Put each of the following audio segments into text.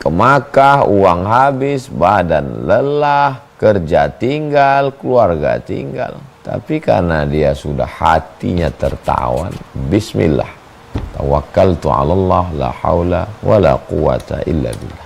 ke Makkah, uang habis, badan lelah, kerja tinggal, keluarga tinggal. Tapi karena dia sudah hatinya tertawan, bismillah, tawakkaltu 'ala Allah, la haula wala quwata illa billah.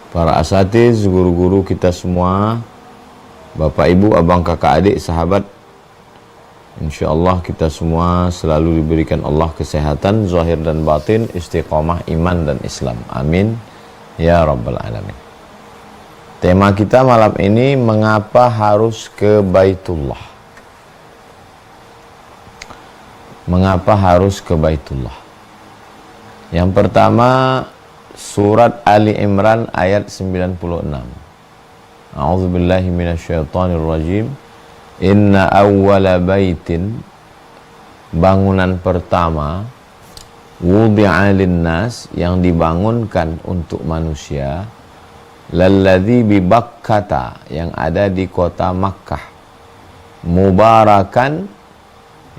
Para asatiz, guru-guru kita semua, bapak ibu, abang kakak adik, sahabat, insyaallah kita semua selalu diberikan Allah kesehatan zahir dan batin, istiqomah iman dan Islam, amin ya rabbal alamin. Tema kita malam ini, mengapa harus ke Baitullah? Mengapa harus ke Baitullah? Yang pertama, Surat Ali Imran ayat 96. A'udzubillahi minasyaitonirrajim. Inna awwala baitin, bangunan pertama, wudi'a linnas, yang dibangunkan untuk manusia, lalladzi bi Bakkata, yang ada di kota Makkah, mubarakan,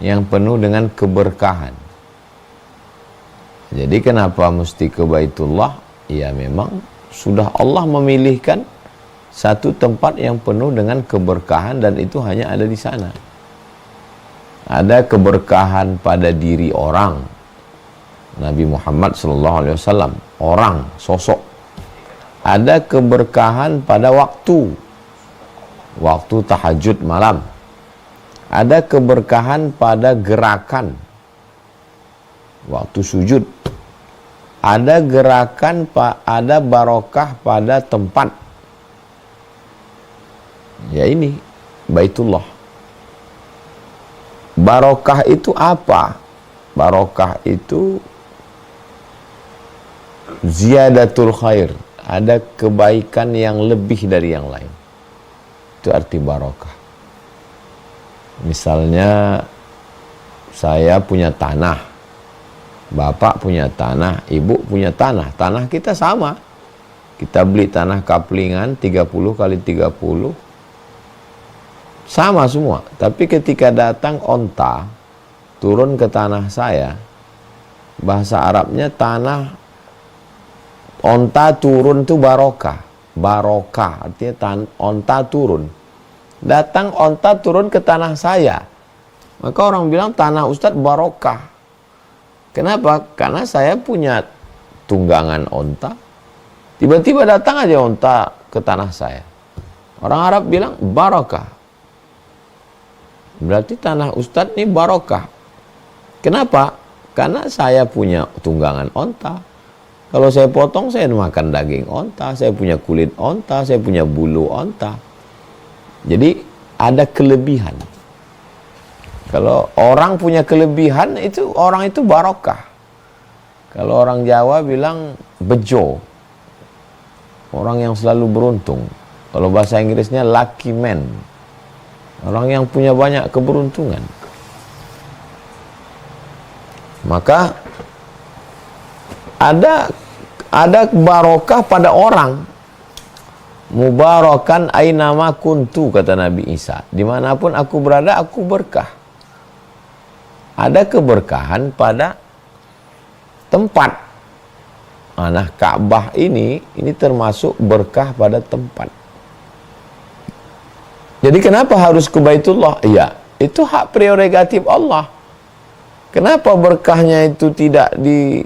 yang penuh dengan keberkahan. Jadi kenapa mesti ke Baitullah? Ya memang sudah Allah memilihkan satu tempat yang penuh dengan keberkahan, dan itu hanya ada di sana. Ada keberkahan pada diri orang, Nabi Muhammad SAW, orang, sosok. Ada keberkahan pada waktu tahajud malam. Ada keberkahan pada gerakan, waktu sujud. Ada gerakan, ada barokah pada tempat. Ya ini Baitullah. Barokah itu apa? Barokah itu ziyadatul khair, ada kebaikan yang lebih dari yang lain. Itu arti barokah. Misalnya saya punya tanah, bapak punya tanah, ibu punya tanah. Tanah kita sama. Kita beli tanah kaplingan 30 kali 30. Sama semua. Tapi ketika datang onta turun ke tanah saya, bahasa Arabnya tanah onta turun itu barokah. Barokah artinya onta turun. Datang onta turun ke tanah saya, maka orang bilang tanah Ustadz barokah. Kenapa? Karena saya punya tunggangan onta, tiba-tiba datang aja onta ke tanah saya. Orang Arab bilang barokah. Berarti tanah Ustadz ini barokah. Kenapa? Karena saya punya tunggangan onta. Kalau saya potong, saya makan daging onta, saya punya kulit onta, saya punya bulu onta. Jadi ada kelebihan. Kalau orang punya kelebihan, itu orang itu barokah. Kalau orang Jawa bilang bejo, orang yang selalu beruntung. Kalau bahasa Inggrisnya lucky man, orang yang punya banyak keberuntungan. Maka ada barokah pada orang. Mubarakan ainama kuntu, kata Nabi Isa. Dimanapun aku berada, aku berkah. Ada keberkahan pada tempat. Nah, Ka'bah ini termasuk berkah pada tempat. Jadi kenapa harus ke Baitullah? Iya, itu hak prerogatif Allah. Kenapa berkahnya itu tidak di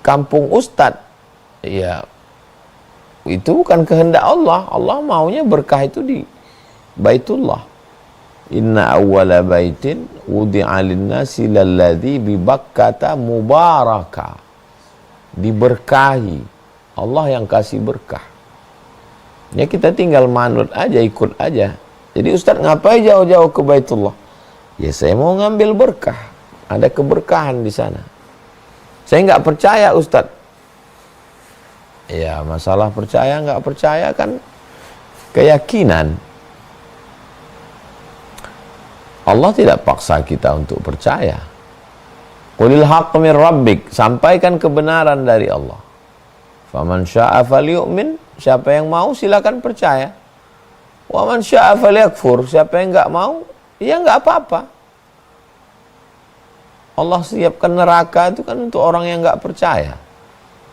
kampung Ustadz? Iya, itu bukan kehendak Allah. Allah maunya berkah itu di Baitullah. Inna awwala baitin wudi'a linnasi lalladzi bi Bakkata mubaraka. Diberkahi. Allah yang kasih berkah. Ya kita tinggal manut aja, ikut aja. Jadi Ustadz ngapain jauh-jauh ke Baitullah? Ya saya mau ngambil berkah. Ada keberkahan di sana. Saya nggak percaya Ustadz. Ya masalah percaya nggak percaya kan keyakinan. Allah tidak paksa kita untuk percaya. Qulil haqq min rabbik, sampaikan kebenaran dari Allah. Faman syaa'a falyu'min, siapa yang mau silakan percaya. Wa man syaa'a falyakfur, siapa yang enggak mau, ya enggak apa-apa. Allah siapkan neraka itu kan untuk orang yang enggak percaya.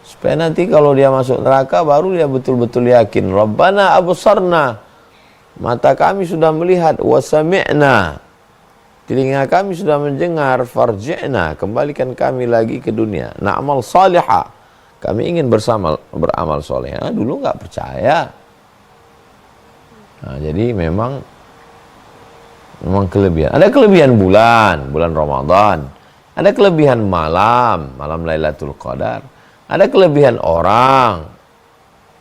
Supaya nanti kalau dia masuk neraka baru dia betul-betul yakin. Rabbana absarna, mata kami sudah melihat, wa sami'na, telinga kami sudah mendengar, farji'na, kembalikan kami lagi ke dunia, na'mal salihah, kami ingin beramal soleh. Nah, dulu nggak percaya. Nah, jadi memang kelebihan. Ada kelebihan bulan Ramadan. Ada kelebihan malam Lailatul Qadar. Ada kelebihan orang,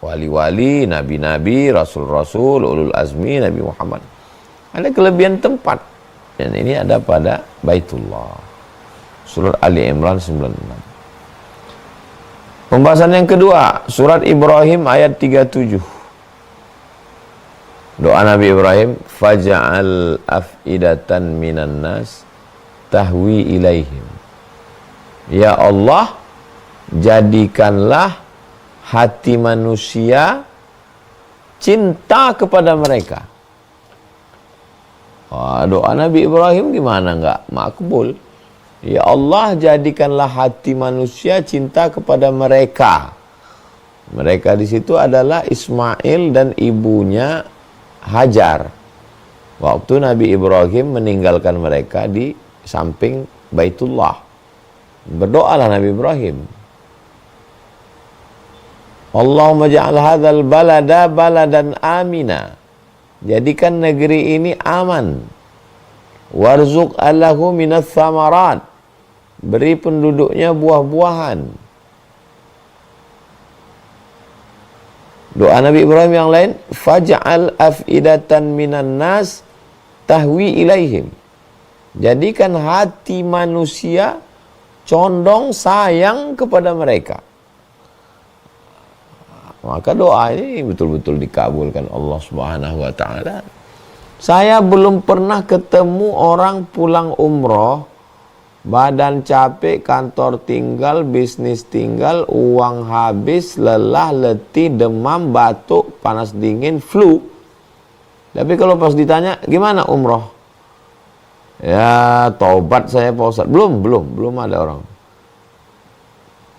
wali-wali, nabi-nabi, rasul-rasul, ulul azmi, Nabi Muhammad. Ada kelebihan tempat. Dan ini ada pada Baitullah. Surat Ali Imran 96. Pembahasan yang kedua, surat Ibrahim ayat 37. Doa Nabi Ibrahim, faj'al af'idatan minan nas tahwi ilaihim. Ya Allah, jadikanlah hati manusia cinta kepada mereka. Wah, doa Nabi Ibrahim gimana enggak makbul? Ya Allah, jadikanlah hati manusia cinta kepada mereka. Mereka di situ adalah Ismail dan ibunya Hajar. Waktu Nabi Ibrahim meninggalkan mereka di samping Baitullah. Berdoalah Nabi Ibrahim. Allahumma ja'al hadzal balada baladan amina. Jadikan negeri ini aman. Warzuq allahu minas samarat. Beri penduduknya buah-buahan. Doa Nabi Ibrahim yang lain, faj'al af'idatan minan nas tahwi ilaihim. Jadikan hati manusia condong sayang kepada mereka. Maka doa ini betul-betul dikabulkan Allah Subhanahu wa taala. Saya belum pernah ketemu orang pulang umroh, badan capek, kantor tinggal, bisnis tinggal, uang habis, lelah, letih, demam, batuk, panas dingin, flu. Tapi kalau pas ditanya, gimana umroh? Ya, taubat saya Pak Ustadz. Belum ada orang.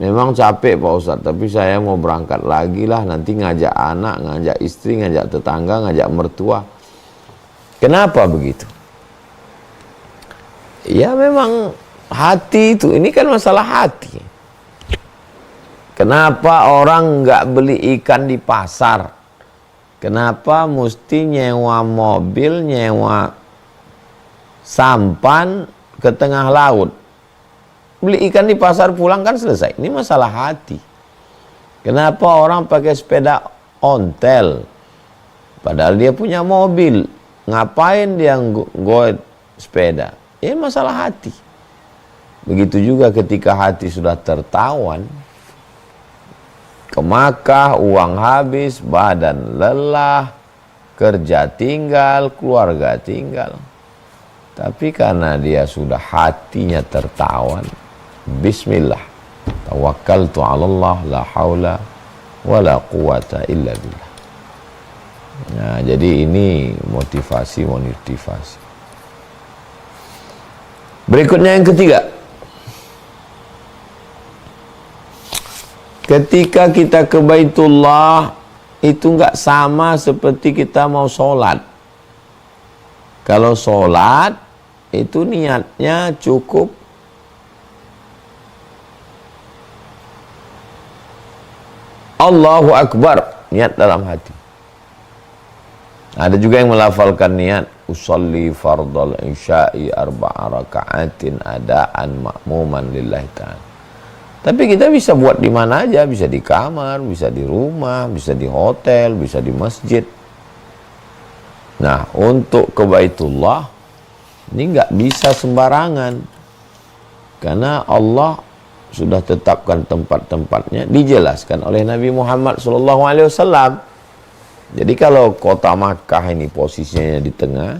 Memang capek Pak Ustadz, tapi saya mau berangkat lagi lah, nanti ngajak anak, ngajak istri, ngajak tetangga, ngajak mertua. Kenapa begitu? Ya memang hati itu, ini kan masalah hati. Kenapa orang nggak beli ikan di pasar? Kenapa mesti nyewa mobil, nyewa sampan ke tengah laut? Beli ikan di pasar pulang kan selesai. Ini masalah hati. Kenapa orang pakai sepeda ontel? Padahal dia punya mobil. Ngapain dia goet sepeda? Ini masalah hati. Begitu juga ketika hati sudah tertawan, ke Makkah, uang habis, badan lelah, kerja tinggal, keluarga tinggal. Tapi karena dia sudah hatinya tertawan, bismillah, tawakkaltu 'ala Allah, la haula wala quwata illa billah. Nah, jadi ini motivasi. Berikutnya yang ketiga. Ketika kita ke Baitullah, itu enggak sama seperti kita mau sholat. Kalau sholat, itu niatnya cukup Allahu Akbar, niat dalam hati. Ada juga yang melafalkan niat usolli fardal isya'i arba'a raka'atin adaan ma'muman lillahi ta'ala. Tapi kita bisa buat di mana aja, bisa di kamar, bisa di rumah, bisa di hotel, bisa di masjid. Nah, untuk ke Baitullah ini nggak bisa sembarangan, karena Allah sudah tetapkan tempat-tempatnya, dijelaskan oleh Nabi Muhammad SAW. Jadi kalau kota Makkah ini posisinya di tengah,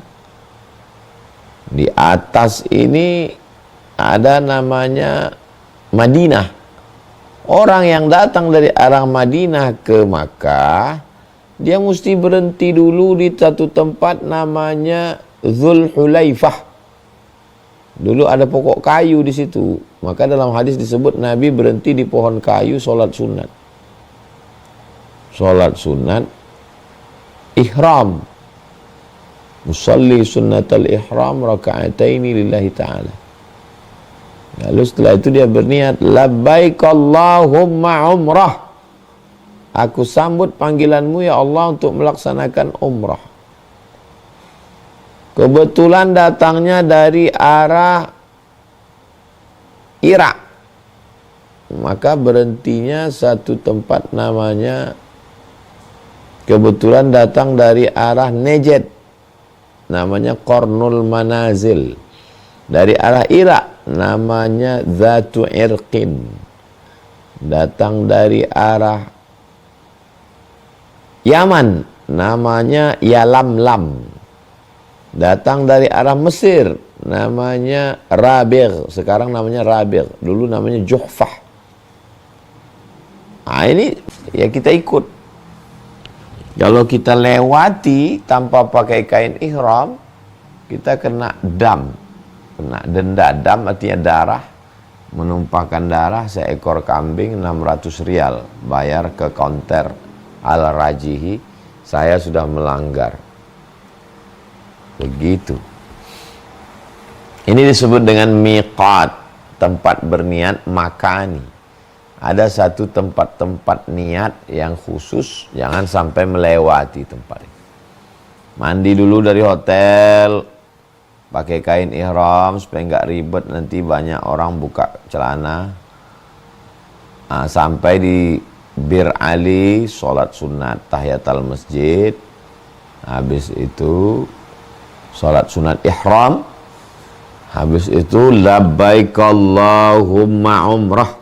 di atas ini ada namanya Madinah. Orang yang datang dari arah Madinah ke Makkah, dia mesti berhenti dulu di satu tempat namanya Dzulhulaifah. Dulu ada pokok kayu di situ. Maka dalam hadis disebut Nabi berhenti di pohon kayu sholat sunat. Sholat sunat ihram. Musalli sunnatal ihram raka'ataini lillahi ta'ala. Lalu setelah itu dia berniat, labbaik Allahumma umrah. Aku sambut panggilanmu ya Allah untuk melaksanakan umrah. Kebetulan datangnya dari arah Irak. Maka berhentinya satu tempat namanya, kebetulan datang dari arah Najd, namanya Qarnul Manazil. Dari arah Irak namanya Zatu Irqin. Datang dari arah Yaman namanya Yalamlam. Datang dari arah Mesir namanya Rabigh, sekarang namanya Rabigh, dulu namanya Juhfah. Nah, ini ya kita ikut. Kalau kita lewati tanpa pakai kain ihram, kita kena dam. Kena denda. Dam artinya darah. Menumpahkan darah seekor kambing 600 rial. Bayar ke konter Al-Rajihi. Saya sudah melanggar. Begitu. Ini disebut dengan miqat, tempat berniat makani. Ada satu tempat-tempat niat yang khusus, jangan sampai melewati tempat itu. Mandi dulu dari hotel, pakai kain ihram supaya nggak ribet, nanti banyak orang buka celana. Sampai di Bir Ali, sholat sunat tahiyatul masjid. Habis itu sholat sunat ihram. Habis itu labbaik Allahumma umrah.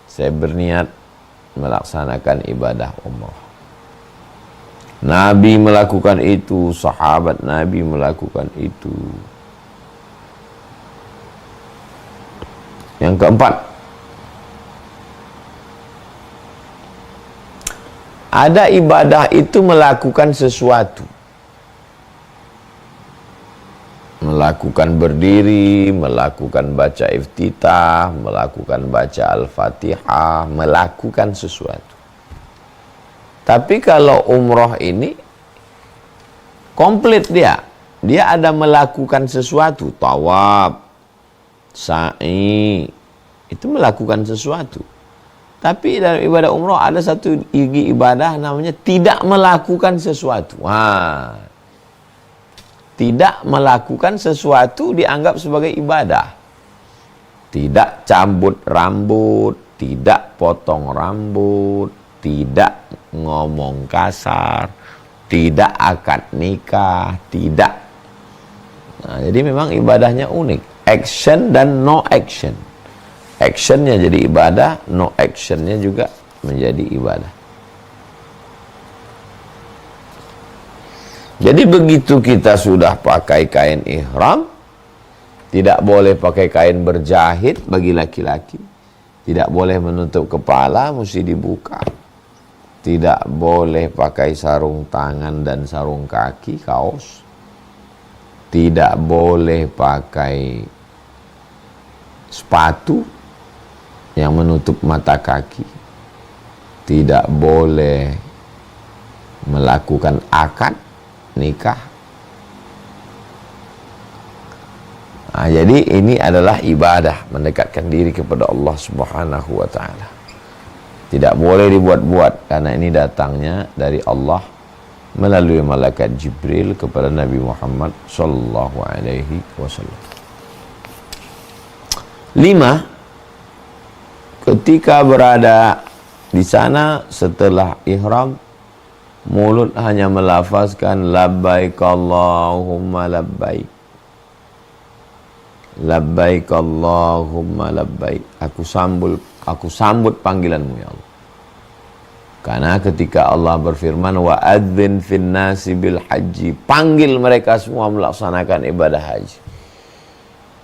Saya berniat melaksanakan ibadah umrah. Nabi melakukan itu, sahabat Nabi melakukan itu. Yang keempat, ada ibadah itu melakukan sesuatu. Melakukan berdiri, melakukan baca iftitah, melakukan baca Al-Fatihah, melakukan sesuatu. Tapi kalau umroh ini komplit dia. Dia ada melakukan sesuatu, tawaf, sa'i, itu melakukan sesuatu. Tapi dalam ibadah umroh ada satu ibadah namanya tidak melakukan sesuatu. Tidak melakukan sesuatu dianggap sebagai ibadah. Tidak cabut rambut, tidak potong rambut, tidak ngomong kasar, tidak akad nikah, tidak. Nah, jadi memang ibadahnya unik. Action dan no action. Actionnya jadi ibadah, no actionnya juga menjadi ibadah. Jadi begitu kita sudah pakai kain ihram, tidak boleh pakai kain berjahit bagi laki-laki. Tidak boleh menutup kepala, mesti dibuka. Tidak boleh pakai sarung tangan dan sarung kaki, kaos. Tidak boleh pakai sepatu yang menutup mata kaki. Tidak boleh melakukan akad nikah. Nah, jadi ini adalah ibadah, mendekatkan diri kepada Allah Subhanahu wa ta'ala. Tidak boleh dibuat-buat, karena ini datangnya dari Allah melalui malaikat Jibril kepada Nabi Muhammad sallallahu alaihi wasallam. 5. Ketika berada di sana setelah ihram, mulut hanya melafazkan labbaik Allahumma labbaik. Labbaik Allahumma labbaik. Aku sambut panggilanmu ya Allah. Karena ketika Allah berfirman wa adzin fin nasi bil haji, panggil mereka semua melaksanakan ibadah haji.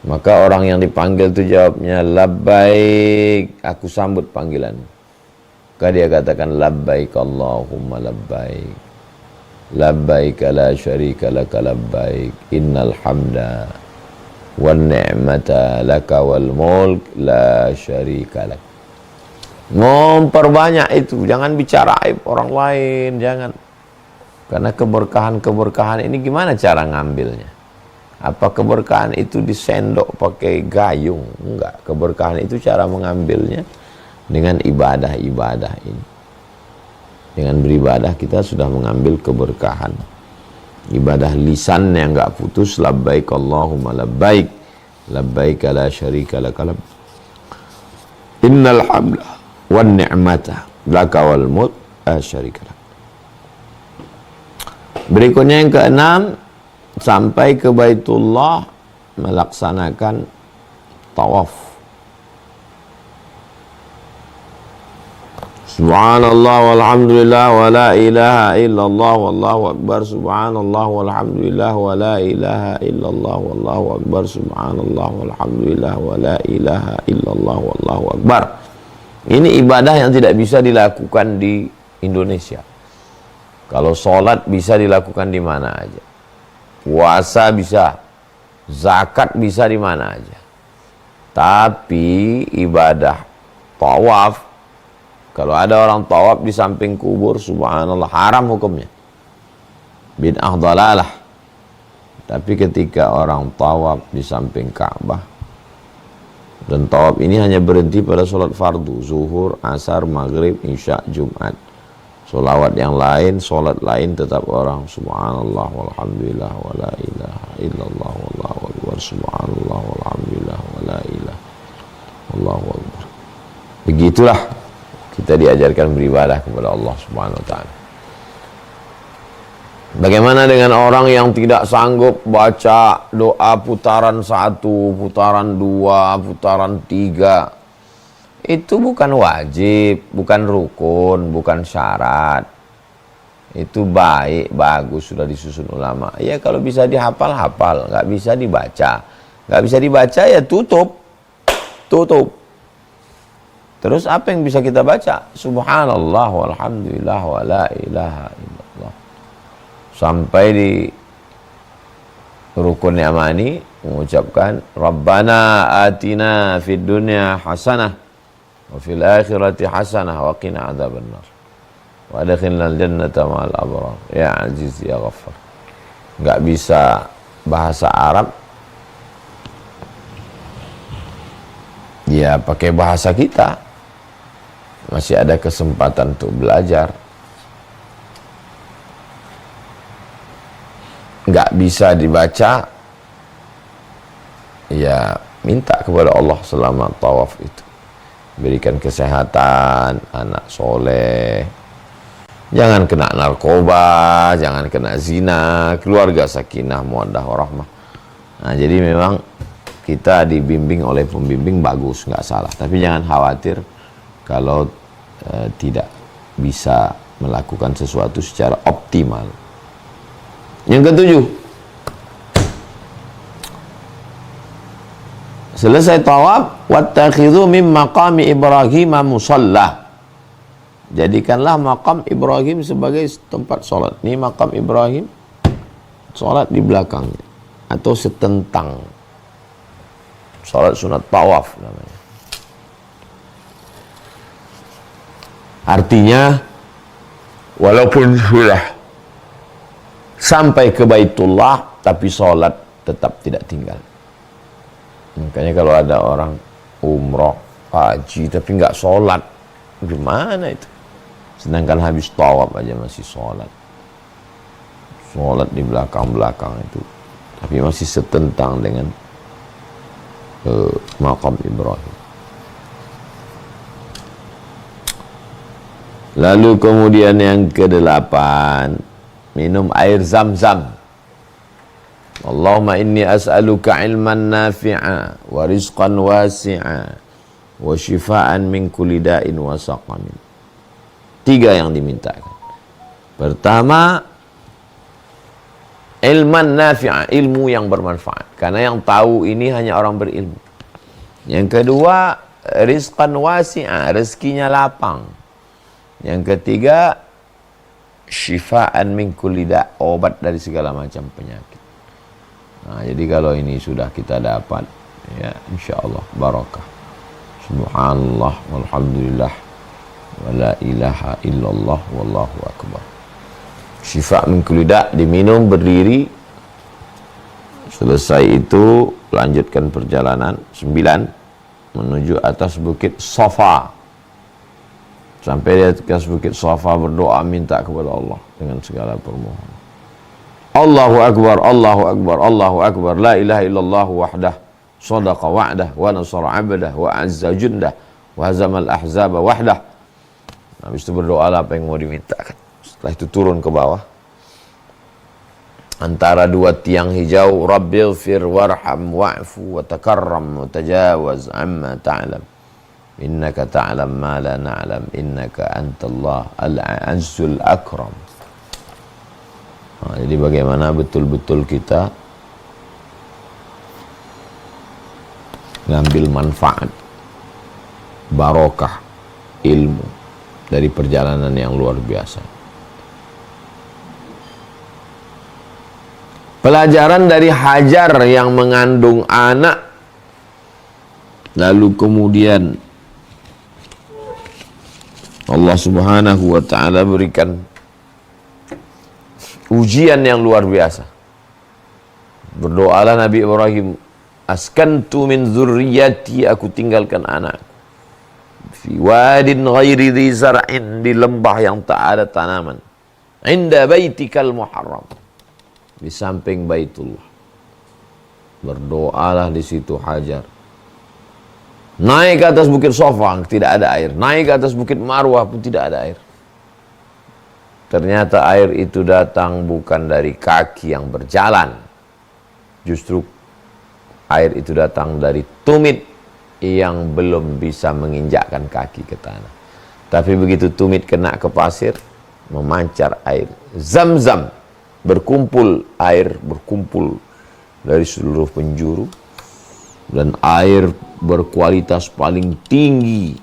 Maka orang yang dipanggil itu jawabnya, labbaik, aku sambut panggilan. Maka dia katakan, labbaik Allahumma labbaik, labbaik la syarika laka labbaik, innal hamda wan ni'mata laka wal mulk la syarika lak. Memperbanyak itu, jangan bicara aib orang lain, jangan. Karena keberkahan-keberkahan ini gimana cara ngambilnya? Apa keberkahan itu disendok pakai gayung? Enggak, keberkahan itu cara mengambilnya dengan ibadah-ibadah ini. Dengan beribadah kita sudah mengambil keberkahan. Ibadah lisan yang enggak putus, labbaik Allahumma labbaik, labbaik la syarika laka labbaik, innal hamda wan ni'mata laka wal mulk la syarika lak. Berikutnya yang keenam, sampai ke Baitullah melaksanakan tawaf. Subhanallah walhamdulillah wa la ilaha illallah wallahu akbar, subhanallah walhamdulillah wa la ilaha illallah wallahu akbar, subhanallah walhamdulillah wa la ilaha illallah wallahu akbar. Ini ibadah yang tidak bisa dilakukan di Indonesia. Kalau sholat bisa dilakukan di mana aja, puasa bisa, zakat bisa di mana aja. Tapi ibadah tawaf, kalau ada orang tawaf di samping kubur, subhanallah, haram hukumnya, bid'ah dhalalah. Tapi ketika orang tawaf di samping Ka'bah, dan tawaf ini hanya berhenti pada sholat fardu, zuhur, asar, maghrib, isya, Jumat. Sholawat yang lain, sholat lain tetap orang subhanallah walhamdulillah wa la ilaha illallah wallahu akbar, subhanallah walhamdulillah wa la ilaha wallahu akbar. Begitulah kita diajarkan beribadah kepada Allah Subhanahu wa ta'ala. Bagaimana dengan orang yang tidak sanggup baca doa putaran 1, putaran 2, putaran 3? Itu bukan wajib, bukan rukun, bukan syarat. Itu baik, bagus, sudah disusun ulama. Ya kalau bisa dihafal, hafal. Nggak bisa dibaca. Nggak bisa dibaca, ya tutup. Tutup. Terus apa yang bisa kita baca? Subhanallah walhamdulillah wa la ilaha illallah. Sampai di rukun yamani mengucapkan Rabbana atina fid dunya hasanah wa fil akhirati hasanah wa qina adzabannar wa adkhilnal jannata ma'al abrar ya aziz ya ghaffar. Enggak bisa bahasa Arab, ya pakai bahasa kita. Masih ada kesempatan untuk belajar. Enggak bisa dibaca, ya minta kepada Allah selama tawaf itu. Berikan kesehatan, anak soleh, jangan kena narkoba, jangan kena zina, keluarga sakinah, mawaddah, warahmah. Nah, jadi memang kita dibimbing oleh pembimbing bagus, nggak salah. Tapi jangan khawatir kalau tidak bisa melakukan sesuatu secara optimal. Yang ketujuh, selesai tawaf, wattakhidhu min maqami Ibrahim musalla. Jadikanlah makam Ibrahim sebagai tempat sholat. Ini makam Ibrahim, sholat di belakangnya atau setentang. Sholat sunat tawaf namanya. Artinya, walaupun sudah sampai ke Baitullah, tapi sholat tetap tidak tinggal. Makanya kalau ada orang umroh, haji, tapi nggak sholat, gimana itu? Sedangkan habis tawaf aja masih sholat. Sholat di belakang-belakang itu. Tapi masih setentang dengan makam Ibrahim. Lalu kemudian yang ke-8, minum air zam-zam. Allahumma inni as'aluka ilman nafi'a wa rizqan wasi'a wa shifaan min kulli da'in wa saqamin. 3 yang dimintakan. Pertama, ilman nafi'a, ilmu yang bermanfaat. Karena yang tahu ini hanya orang berilmu. Yang kedua, rizqan wasi'a, rezekinya lapang. Yang ketiga, syifaan min kulli da', obat dari segala macam penyakit. Nah, jadi kalau ini sudah kita dapat, ya insyaallah barakah. Subhanallah walhamdulillah wala ilaha illallah wallahu akbar. Syifa min kulli da', diminum berdiri. Selesai itu lanjutkan perjalanan 9 menuju atas bukit Safa. Sampai di atas bukit Safa berdoa minta kepada Allah dengan segala permohonan. Allahu akbar, Allahu akbar, Allahu akbar, la ilaha illallah wahdah, sadaqa wa'dah, wa nasara 'abdah, wa azza jundah, wa hazamal ahzaba wahdah. Habis itu berdoa apa yang mau dimintakan. Setelah itu turun ke bawah. Antara dua tiang hijau, Rabbighfir warham wa'fu wa takarram wa tajawaz amma ta'lam. Innaka ta'lam ma la na'lam, innaka antallah al-azzul akram. Nah, jadi bagaimana betul-betul kita ngambil manfaat, barokah, ilmu dari perjalanan yang luar biasa. Pelajaran dari Hajar yang mengandung anak, lalu kemudian Allah Subhanahu wa ta'ala berikan ujian yang luar biasa. Berdoalah Nabi Ibrahim, askantu min dzurriyyati, aku tinggalkan anak fi wadin ghairi dhi zar'in, di lembah yang tak ada tanaman, inda baitikal muharram, di samping Baitullah. Berdoalah di situ Hajar. Naik ke atas bukit Safa, tidak ada air. Naik ke atas bukit Marwah pun tidak ada air. Ternyata air itu datang bukan dari kaki yang berjalan. Justru air itu datang dari tumit yang belum bisa menginjakkan kaki ke tanah. Tapi begitu tumit kena ke pasir, memancar air Zam-zam. Berkumpul air, berkumpul dari seluruh penjuru. Dan air berkualitas paling tinggi,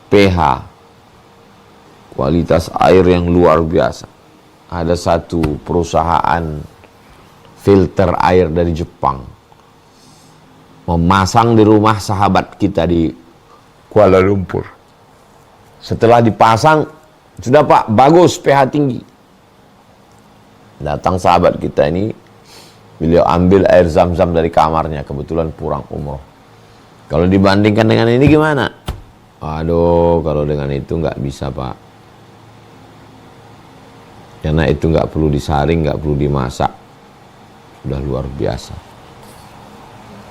pH, kualitas air yang luar biasa. Ada satu perusahaan filter air dari Jepang memasang di rumah sahabat kita di Kuala Lumpur. Setelah dipasang, sudah Pak, bagus, pH tinggi. Datang sahabat kita ini, beliau ambil air Zam-zam dari kamarnya, kebetulan pulang umroh. Kalau dibandingkan dengan ini gimana? Aduh, kalau dengan itu nggak bisa Pak. Karena itu nggak perlu disaring, nggak perlu dimasak. Sudah luar biasa.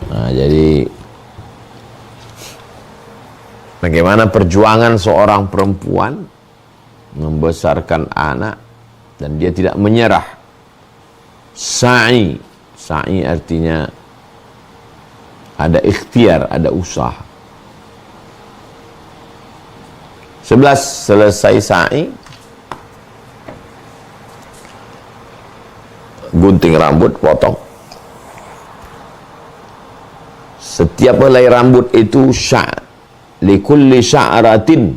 Nah, jadi bagaimana perjuangan seorang perempuan membesarkan anak dan dia tidak menyerah. Sa'i artinya ada ikhtiar, ada usaha. 11, selesai sa'i, gunting rambut, potong. Setiap helai rambut itu likulli sya'ratin,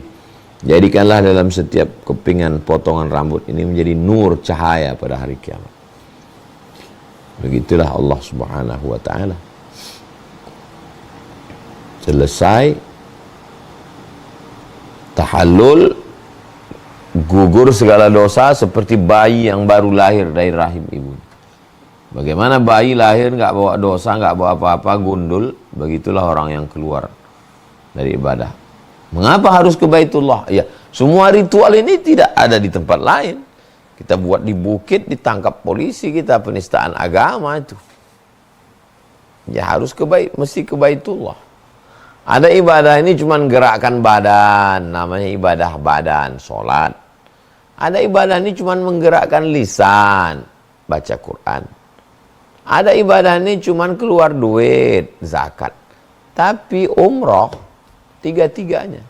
jadikanlah dalam setiap kepingan potongan rambut ini menjadi nur, cahaya pada hari kiamat. Begitulah Allah Subhanahu wa ta'ala. Selesai tahallul, gugur segala dosa seperti bayi yang baru lahir dari rahim ibu. Bagaimana bayi lahir nggak bawa dosa, nggak bawa apa-apa, gundul, begitulah orang yang keluar dari ibadah. Mengapa harus ke Baitullah? Ya, semua ritual ini tidak ada di tempat lain. Kita buat di bukit, ditangkap polisi, kita penistaan agama itu. Ya harus mesti ke Baitullah. Ada ibadah ini cuma gerakkan badan, namanya ibadah badan, sholat. Ada ibadah ini cuma menggerakkan lisan, baca Quran. Ada ibadah ini cuma keluar duit, zakat. Tapi umroh, tiga-tiganya.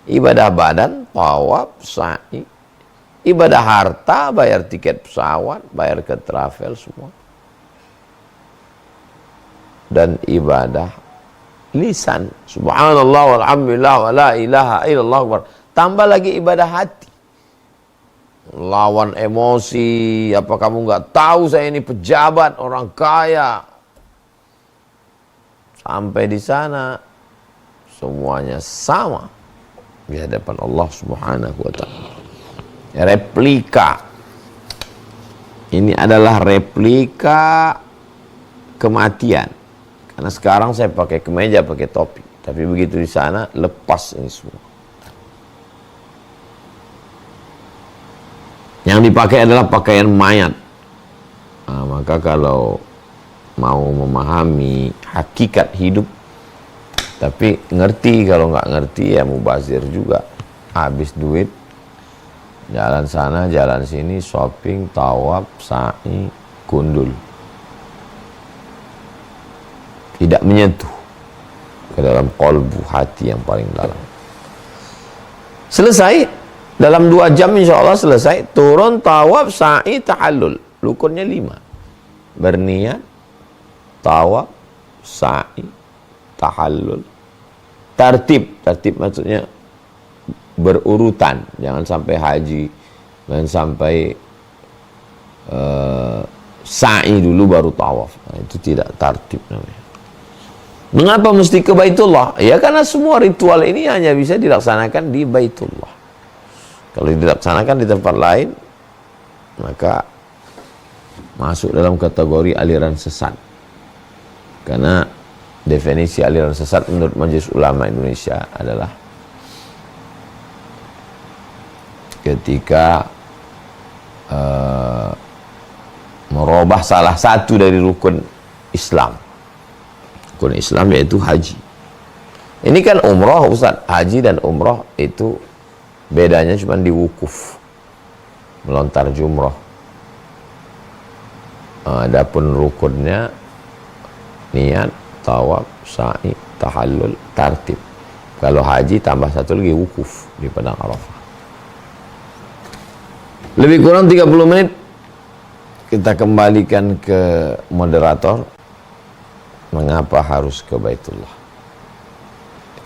Ibadah badan, tawaf, sa'i, Ibadah harta, bayar tiket pesawat, bayar ke travel semua. Dan ibadah lisan, subhanallah walhamdulillah wa la ilaha illallah akbar. Tambah lagi ibadah hati, lawan emosi. Apa kamu nggak tahu saya ini pejabat, orang kaya? Sampai di sana semuanya sama di hadapan Allah Subhanahu wa taala. Replika. Ini adalah replika kematian. Karena sekarang saya pakai kemeja, pakai topi, tapi begitu di sana lepas ini semua. Yang dipakai adalah pakaian mayat. Nah, maka kalau mau memahami hakikat hidup, tapi ngerti, kalau nggak ngerti ya mubazir juga, habis duit, jalan sana, jalan sini, shopping, tawaf, sa'i, gundul. Tidak menyentuh ke dalam kolbu, hati yang paling dalam. Selesai, dalam 2 jam insya Allah selesai, turun, tawaf, sa'i, tahallul. Rukunnya 5. Berniat, tawaf, sa'i, tahallul. Tertib maksudnya berurutan. Jangan sampai haji, jangan sampai sa'i dulu baru tawaf. Nah, itu tidak tertib namanya. Mengapa mesti ke Baitullah? Ya karena semua ritual ini hanya bisa dilaksanakan di Baitullah. Kalau dilaksanakan di tempat lain, maka masuk dalam kategori aliran sesat. Karena definisi aliran sesat menurut Majelis Ulama Indonesia adalah ketika merubah salah satu dari rukun Islam. Rukun Islam yaitu haji. Ini kan umroh, Ustaz. Haji dan umroh itu bedanya cuma di wukuf, melontar jumroh. Adapun rukunnya niat, tawaf, sa'i, tahallul, tartib. Kalau haji tambah satu lagi wukuf di padang Arafah. Lebih kurang 30 menit kita kembalikan ke moderator. Mengapa harus ke Baitullah?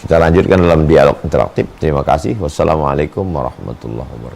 Kita lanjutkan dalam dialog interaktif. Terima kasih. Wassalamualaikum warahmatullahi wabarakatuh.